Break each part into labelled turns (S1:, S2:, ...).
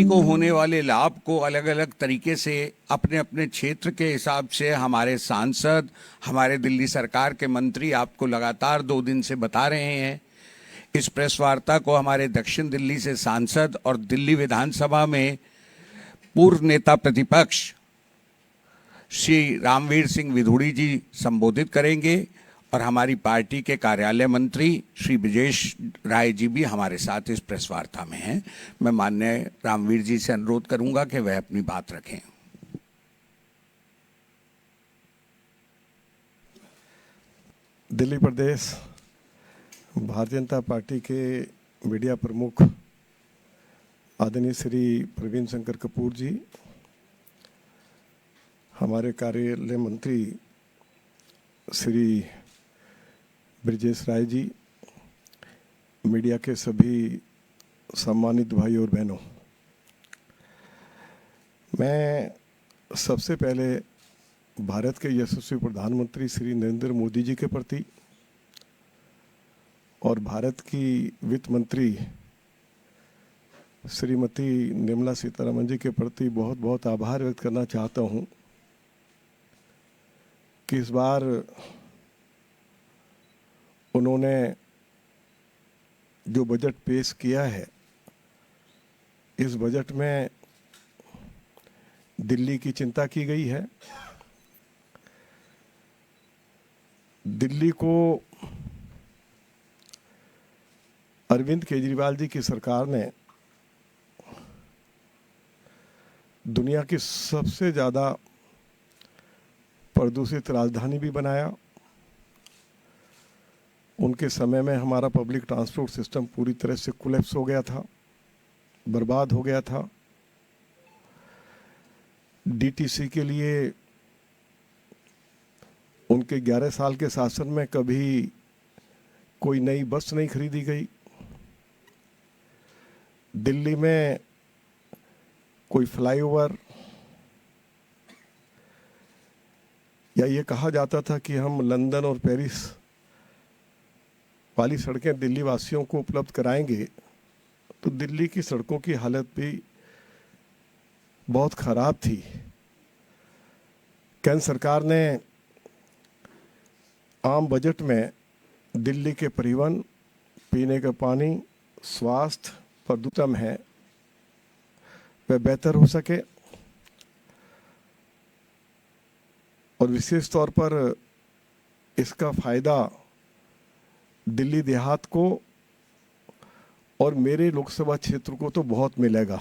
S1: को होने वाले लाभ को अलग अलग तरीके से अपने अपने क्षेत्र के हिसाब से हमारे सांसद, हमारे दिल्ली सरकार के मंत्री आपको लगातार 2 दिन से बता रहे हैं। इस प्रेस वार्ता को हमारे दक्षिण दिल्ली से सांसद और दिल्ली विधानसभा में पूर्व नेता प्रतिपक्ष श्री रामवीर सिंह विधूड़ी जी संबोधित करेंगे और हमारी पार्टी के कार्यालय मंत्री श्री ब्रजेश राय जी भी हमारे साथ इस प्रेस वार्ता में हैं। मैं माननीय रामवीर जी से अनुरोध करूंगा कि वह अपनी बात रखें।
S2: दिल्ली प्रदेश भारतीय जनता पार्टी के मीडिया प्रमुख आदरणीय श्री प्रवीण शंकर कपूर जी, हमारे कार्यालय मंत्री श्री ब्रजेश राय जी, मीडिया के सभी सम्मानित भाई और बहनों, मैं सबसे पहले भारत के यशस्वी प्रधानमंत्री श्री नरेंद्र मोदी जी के प्रति और भारत की वित्त मंत्री श्रीमती निर्मला सीतारमण जी के प्रति बहुत बहुत आभार व्यक्त करना चाहता हूं कि इस बार उन्होंने जो बजट पेश किया है, इस बजट में दिल्ली की चिंता की गई है। दिल्ली को अरविंद केजरीवाल जी की सरकार ने दुनिया की सबसे ज़्यादा प्रदूषित राजधानी भी बनाया। उनके समय में हमारा पब्लिक ट्रांसपोर्ट सिस्टम पूरी तरह से कोलैप्स हो गया था, बर्बाद हो गया था। डीटीसी के लिए उनके 11 साल के शासन में कभी कोई नई बस नहीं खरीदी गई। दिल्ली में कोई फ्लाईओवर, या ये कहा जाता था कि हम लंदन और पेरिस वाली सड़कें दिल्ली वासियों को उपलब्ध कराएंगे, तो दिल्ली की सड़कों की हालत भी बहुत खराब थी। केंद्र सरकार ने आम बजट में दिल्ली के परिवहन, पीने का पानी, स्वास्थ्य, प्रदूषण है वह बेहतर हो सके और विशेष तौर पर इसका फायदा दिल्ली देहात को और मेरे लोकसभा क्षेत्र को तो बहुत मिलेगा।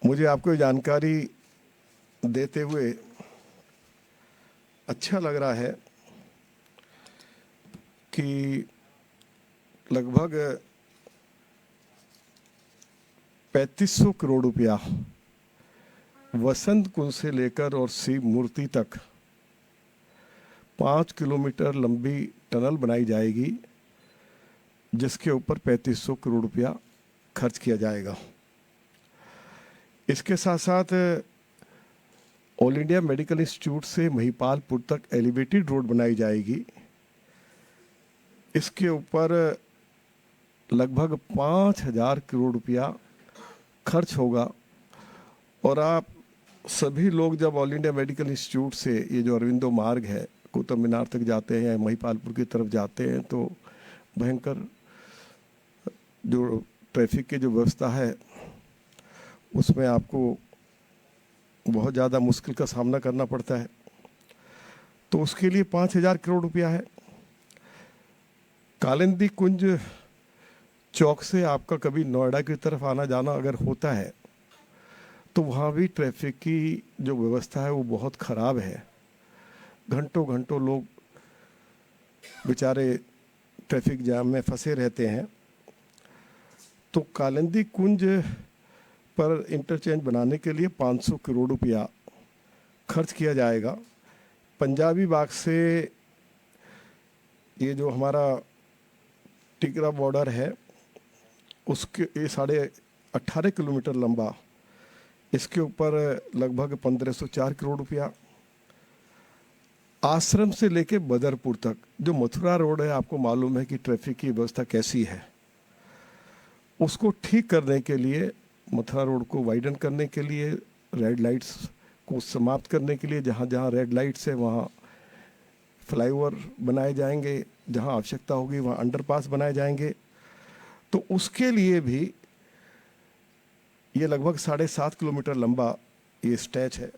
S2: मुझे आपको जानकारी देते हुए अच्छा लग रहा है कि लगभग 3500 करोड़ रुपया वसंत कुंज से लेकर और शिव मूर्ति तक 5 किलोमीटर लंबी टनल बनाई जाएगी, जिसके ऊपर 3500 करोड़ रुपया खर्च किया जाएगा। इसके साथ साथ ऑल इंडिया मेडिकल इंस्टीट्यूट से महिपालपुर तक एलिवेटेड रोड बनाई जाएगी। इसके ऊपर लगभग 5000 करोड़ रुपया खर्च होगा। और आप सभी लोग जब ऑल इंडिया मेडिकल इंस्टीट्यूट से ये जो अरविंदो मार्ग है कुतुब मीनार तक जाते हैं, महिपालपुर की तरफ जाते हैं, तो भयंकर जो ट्रैफिक की जो व्यवस्था है उसमें आपको बहुत ज़्यादा मुश्किल का सामना करना पड़ता है। तो उसके लिए 5000 करोड़ रुपया है। कालिंदी कुंज चौक से आपका कभी नोएडा की तरफ आना जाना अगर होता है तो वहाँ भी ट्रैफिक की जो व्यवस्था है वो बहुत ख़राब है। घंटों घंटों लोग बेचारे ट्रैफिक जाम में फंसे रहते हैं। तो कालिंदी कुंज पर इंटरचेंज बनाने के लिए 500 करोड़ रुपया खर्च किया जाएगा। पंजाबी बाग से ये जो हमारा टिकरा बॉर्डर है उसके ये 18.5 किलोमीटर लंबा, इसके ऊपर लगभग 1504 करोड़ रुपया। आश्रम से लेके बदरपुर तक जो मथुरा रोड है, आपको मालूम है कि ट्रैफिक की व्यवस्था कैसी है, उसको ठीक करने के लिए, मथुरा रोड को वाइडन करने के लिए, रेड लाइट्स को समाप्त करने के लिए, जहाँ जहाँ रेड लाइट्स है वहाँ फ्लाईओवर बनाए जाएंगे, जहाँ आवश्यकता होगी वहाँ अंडरपास बनाए जाएंगे। तो उसके लिए भी ये लगभग 7.5 किलोमीटर लंबा ये स्ट्रेच है,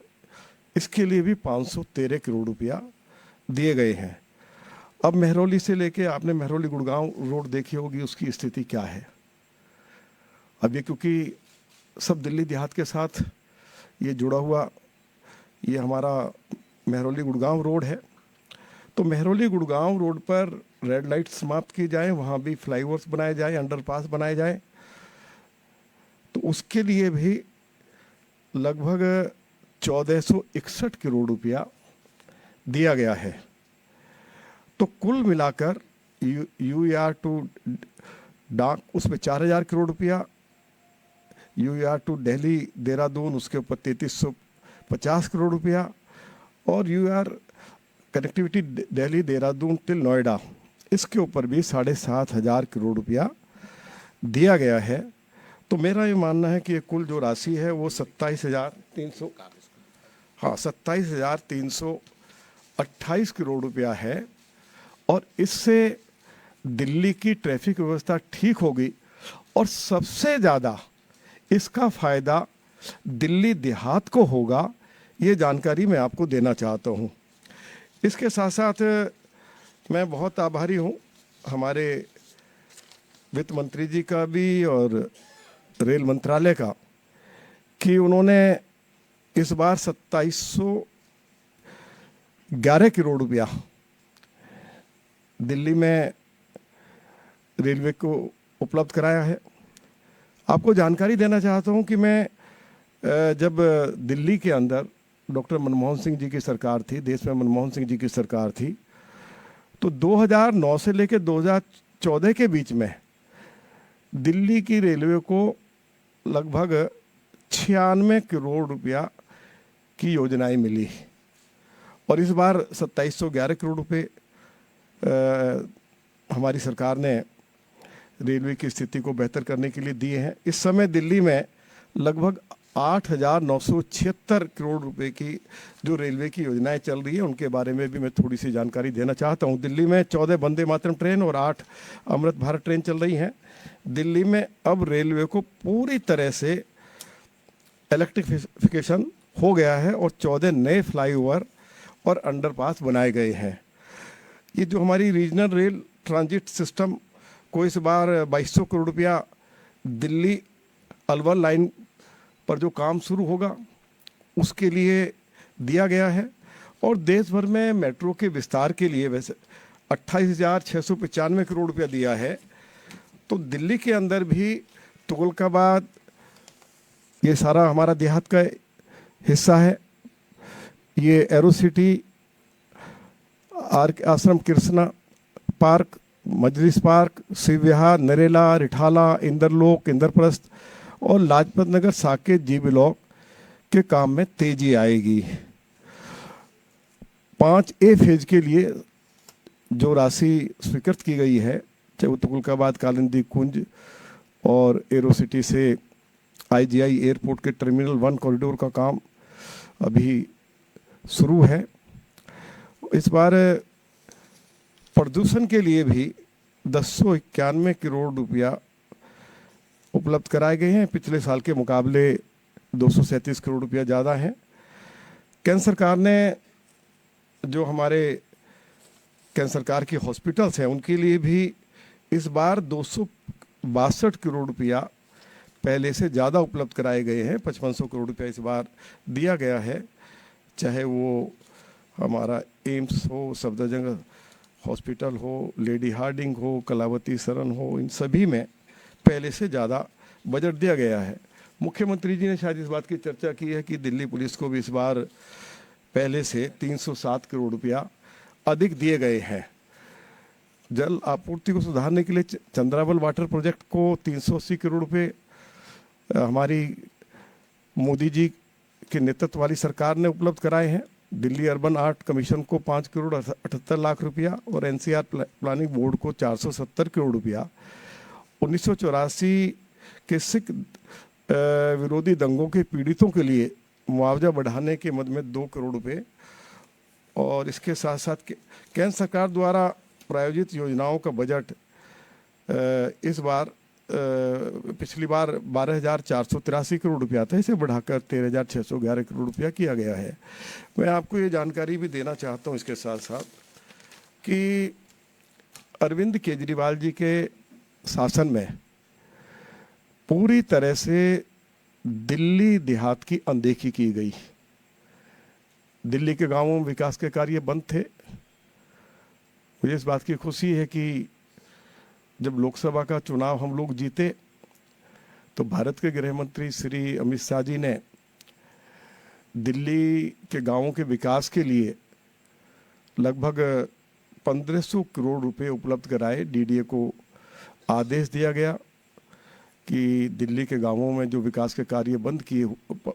S2: इसके लिए भी 513 करोड़ रुपया दिए गए हैं। अब मेहरौली से लेके, आपने मेहरौली गुड़गांव रोड देखी होगी, उसकी स्थिति क्या है। अब ये क्योंकि सब दिल्ली देहात के साथ ये जुड़ा हुआ, ये हमारा मेहरौली गुड़गांव रोड है, तो मेहरौली गुड़गांव रोड पर रेड लाइट समाप्त की जाए, वहाँ भी फ्लाईओवर्स बनाए जाए, अंडरपास बनाए जाए। तो उसके लिए भी लगभग 1461 करोड़ रुपया दिया गया है। तो कुल मिलाकर यूआर टू डाक उसमें 4000 करोड़ रुपया, यूआर टू दिल्ली देहरादून उसके ऊपर 3350 करोड़ रुपया, और UR connectivity Delhi Dehradun till Noida इसके ऊपर भी 7500 करोड़ रुपया दिया गया है। तो मेरा ये मानना है कि ये कुल जो राशि है वो 27,328 करोड़ रुपया है, और इससे दिल्ली की ट्रैफिक व्यवस्था ठीक होगी, और सबसे ज़्यादा इसका फ़ायदा दिल्ली देहात को होगा। ये जानकारी मैं आपको देना चाहता हूँ। इसके साथ साथ मैं बहुत आभारी हूँ हमारे वित्त मंत्री जी का भी और रेल मंत्रालय का, कि उन्होंने इस बार 2711 करोड़ रुपया दिल्ली में रेलवे को उपलब्ध कराया है। आपको जानकारी देना चाहता हूं कि मैं जब दिल्ली के अंदर डॉक्टर मनमोहन सिंह जी की सरकार थी, देश में मनमोहन सिंह जी की सरकार थी, तो 2009 से लेकर 2014 के बीच में दिल्ली की रेलवे को लगभग 96 करोड़ रुपया की योजनाएं मिली, और इस बार 2711 करोड़ रुपए हमारी सरकार ने रेलवे की स्थिति को बेहतर करने के लिए दिए हैं। इस समय दिल्ली में लगभग 8,976 करोड़ रुपए की जो रेलवे की योजनाएं चल रही है, उनके बारे में भी मैं थोड़ी सी जानकारी देना चाहता हूं। दिल्ली में 14 वंदे मातरम ट्रेन और 8 अमृत भारत ट्रेन चल रही हैं। दिल्ली में अब रेलवे को पूरी तरह से इलेक्ट्रिफिकेशन हो गया है, और 14 नए फ्लाईओवर और अंडरपास बनाए गए हैं। ये जो हमारी रीजनल रेल ट्रांजिट सिस्टम को इस बार 2200 करोड़ रुपया दिल्ली अलवर लाइन पर जो काम शुरू होगा उसके लिए दिया गया है, और देश भर में मेट्रो के विस्तार के लिए वैसे 28,695 करोड़ रुपया दिया है। तो दिल्ली के अंदर भी तुगलकाबाद, ये सारा हमारा देहात का हिस्सा है, ये एरो सिटी, आश्रम कृष्णा पार्क, मजलिस पार्क, शिव विहार, नरेला, रिठाला, इंद्रलोक, इंद्रप्रस्थ और लाजपत नगर साकेत जी ब्लॉक के काम में तेजी आएगी। 5A फेज के लिए जो राशि स्वीकृत की गई है, चाहे वो तुगलकाबाद कालिंदी कुंज और एरो सिटी से IGI एयरपोर्ट के टर्मिनल 1 कॉरिडोर का काम अभी शुरू है। इस बार प्रदूषण के लिए भी 291 करोड़ रुपया उपलब्ध कराए गए हैं। पिछले साल के मुकाबले 237 करोड़ रुपया ज़्यादा है। केंद्र सरकार ने जो हमारे केंद्र सरकार की हॉस्पिटल्स हैं उनके लिए भी इस बार 262 करोड़ रुपया पहले से ज़्यादा उपलब्ध कराए गए हैं। 5500 करोड़ रुपया इस बार दिया गया है, चाहे वो हमारा एम्स हो, सफदरजंग हॉस्पिटल हो, लेडी हार्डिंग हो, कलावती सरन हो, इन सभी में पहले से ज़्यादा बजट दिया गया है। मुख्यमंत्री जी ने शायद इस बात की चर्चा की है कि दिल्ली पुलिस को भी इस बार पहले से 307 करोड़ रुपया अधिक दिए गए हैं। जल आपूर्ति को सुधारने के लिए चंद्रावल वाटर प्रोजेक्ट को 380 करोड़ रुपए हमारी मोदी जी के नेतृत्व वाली सरकार ने उपलब्ध कराए हैं। दिल्ली अर्बन आर्ट कमीशन को 5 करोड़ 78 लाख रुपया और NCR प्लानिंग बोर्ड को 470 करोड़ रुपया। 1984 कि सिख विरोधी दंगों के पीड़ितों के लिए मुआवजा बढ़ाने के मद में 2 करोड़ रुपए, और इसके साथ साथ केंद्र सरकार द्वारा प्रायोजित योजनाओं का बजट इस बार पिछली बार 12,483 करोड़ रुपया था, इसे बढ़ाकर 13,611 करोड़ रुपया किया गया है। मैं आपको ये जानकारी भी देना चाहता हूँ इसके साथ साथ कि अरविंद केजरीवाल जी के शासन में पूरी तरह से दिल्ली देहात की अनदेखी की गई। दिल्ली के गांवों में विकास के कार्य बंद थे। मुझे इस बात की खुशी है कि जब लोकसभा का चुनाव हम लोग जीते तो भारत के गृह मंत्री श्री अमित शाह जी ने दिल्ली के गांवों के विकास के लिए लगभग 1500 करोड़ रुपए उपलब्ध कराए। डीडीए को आदेश दिया गया कि दिल्ली के गांवों में जो विकास के कार्य बंद किए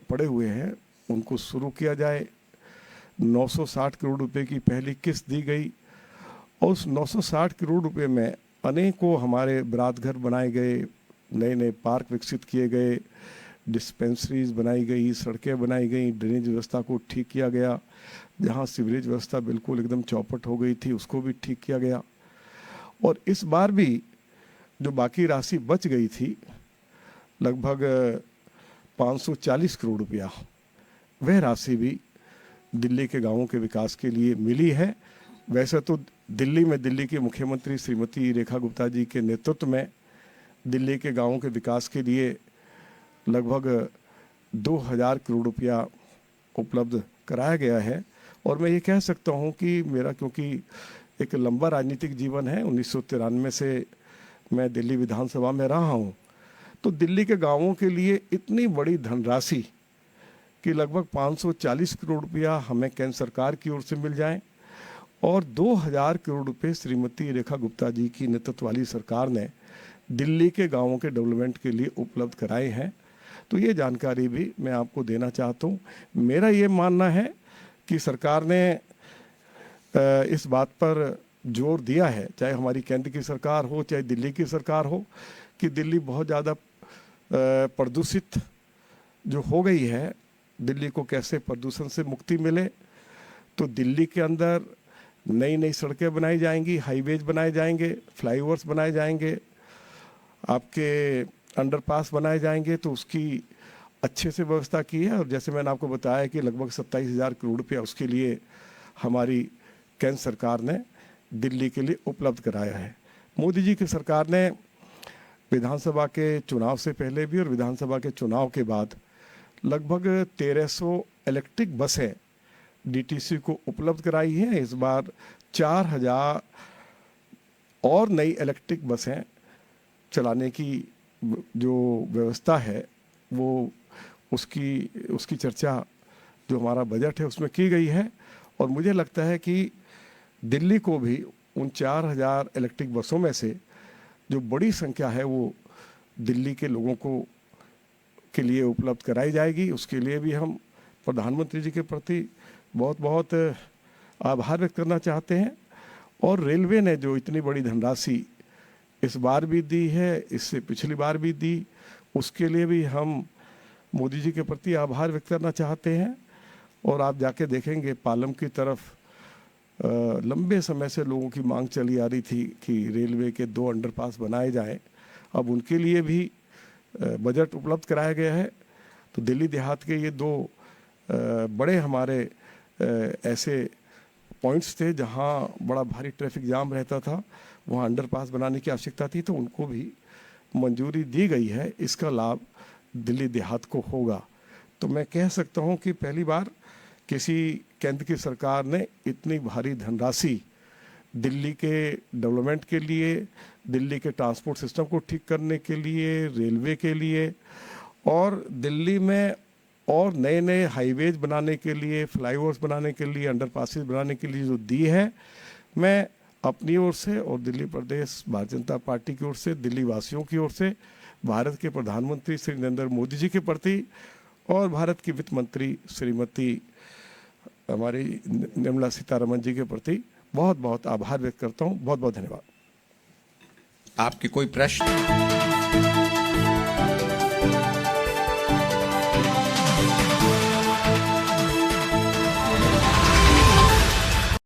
S2: पड़े हुए हैं उनको शुरू किया जाए। 960 करोड़ रुपए की पहली किस्त दी गई और उस 960 करोड़ रुपए में अनेकों हमारे बरात घर बनाए गए, नए नए पार्क विकसित किए गए, डिस्पेंसरीज बनाई गई, सड़कें बनाई गई, ड्रेनेज व्यवस्था को ठीक किया गया, जहां सीवरेज व्यवस्था बिल्कुल एकदम चौपट हो गई थी उसको भी ठीक किया गया। और इस बार भी जो बाकी राशि बच गई थी लगभग 540 करोड़ रुपया, वह राशि भी दिल्ली के गांवों के विकास के लिए मिली है। वैसे तो दिल्ली में दिल्ली के मुख्यमंत्री श्रीमती रेखा गुप्ता जी के नेतृत्व में दिल्ली के गांवों के विकास के लिए लगभग 2000 करोड़ रुपया उपलब्ध कराया गया है। और मैं ये कह सकता हूँ कि मेरा क्योंकि एक लंबा राजनीतिक जीवन है, 1993 से मैं दिल्ली विधानसभा में रहा हूँ, तो दिल्ली के गांवों के लिए इतनी बड़ी धनराशि कि लगभग 540 करोड़ रुपया हमें केंद्र सरकार की ओर से मिल जाए और 2000 करोड़ रुपए श्रीमती रेखा गुप्ता जी की नेतृत्व वाली सरकार ने दिल्ली के गांवों के डेवलपमेंट के लिए उपलब्ध कराए हैं। तो ये जानकारी भी मैं आपको देना चाहता हूँ। मेरा ये मानना है कि सरकार ने इस बात पर जोर दिया है, चाहे हमारी केंद्र की सरकार हो चाहे दिल्ली की सरकार हो, कि दिल्ली बहुत ज़्यादा प्रदूषित जो हो गई है, दिल्ली को कैसे प्रदूषण से मुक्ति मिले। तो दिल्ली के अंदर नई नई सड़कें बनाई जाएंगी, हाईवेज बनाए जाएंगे, फ्लाईओवर्स बनाए जाएंगे, आपके अंडरपास बनाए जाएंगे, तो उसकी अच्छे से व्यवस्था की है। और जैसे मैंने आपको बताया कि लगभग 27,000 करोड़ रुपया उसके लिए हमारी केंद्र सरकार ने दिल्ली के लिए उपलब्ध कराया है। मोदी जी की सरकार ने विधानसभा के चुनाव से पहले भी और विधानसभा के चुनाव के बाद लगभग 1300 इलेक्ट्रिक बसें डीटीसी को उपलब्ध कराई है। इस बार 4000 और नई इलेक्ट्रिक बसें चलाने की जो व्यवस्था है वो उसकी चर्चा जो हमारा बजट है उसमें की गई है। और मुझे लगता है कि दिल्ली को भी उन 4000 इलेक्ट्रिक बसों में से जो बड़ी संख्या है वो दिल्ली के लोगों को के लिए उपलब्ध कराई जाएगी। उसके लिए भी हम प्रधानमंत्री जी के प्रति बहुत बहुत आभार व्यक्त करना चाहते हैं। और रेलवे ने जो इतनी बड़ी धनराशि इस बार भी दी है, इससे पिछली बार भी दी, उसके लिए भी हम मोदी जी के प्रति आभार व्यक्त करना चाहते हैं। और आप जाके देखेंगे पालम की तरफ लंबे समय से लोगों की मांग चली आ रही थी कि रेलवे के 2 अंडरपास बनाए जाएं, अब उनके लिए भी बजट उपलब्ध कराया गया है। तो दिल्ली देहात के ये 2 बड़े हमारे ऐसे पॉइंट्स थे जहां बड़ा भारी ट्रैफिक जाम रहता था, वहां अंडरपास बनाने की आवश्यकता थी, तो उनको भी मंजूरी दी गई है। इसका लाभ दिल्ली देहात को होगा। तो मैं कह सकता हूं कि पहली बार किसी केंद्र की सरकार ने इतनी भारी धनराशि दिल्ली के डेवलपमेंट के लिए, दिल्ली के ट्रांसपोर्ट सिस्टम को ठीक करने के लिए, रेलवे के लिए और दिल्ली में और नए नए हाईवेज बनाने के लिए, फ्लाईओवर्स बनाने के लिए, अंडरपासेस बनाने के लिए जो दी है, मैं अपनी ओर से और दिल्ली प्रदेश भारतीय जनता पार्टी की ओर से, दिल्ली वासियों की ओर से, भारत के प्रधानमंत्री श्री नरेंद्र मोदी जी के प्रति और भारत की वित्त मंत्री श्रीमती हमारी निर्मला सीतारमण जी के प्रति बहुत बहुत आभार व्यक्त करता हूँ। बहुत बहुत धन्यवाद।
S1: आपके कोई प्रश्न?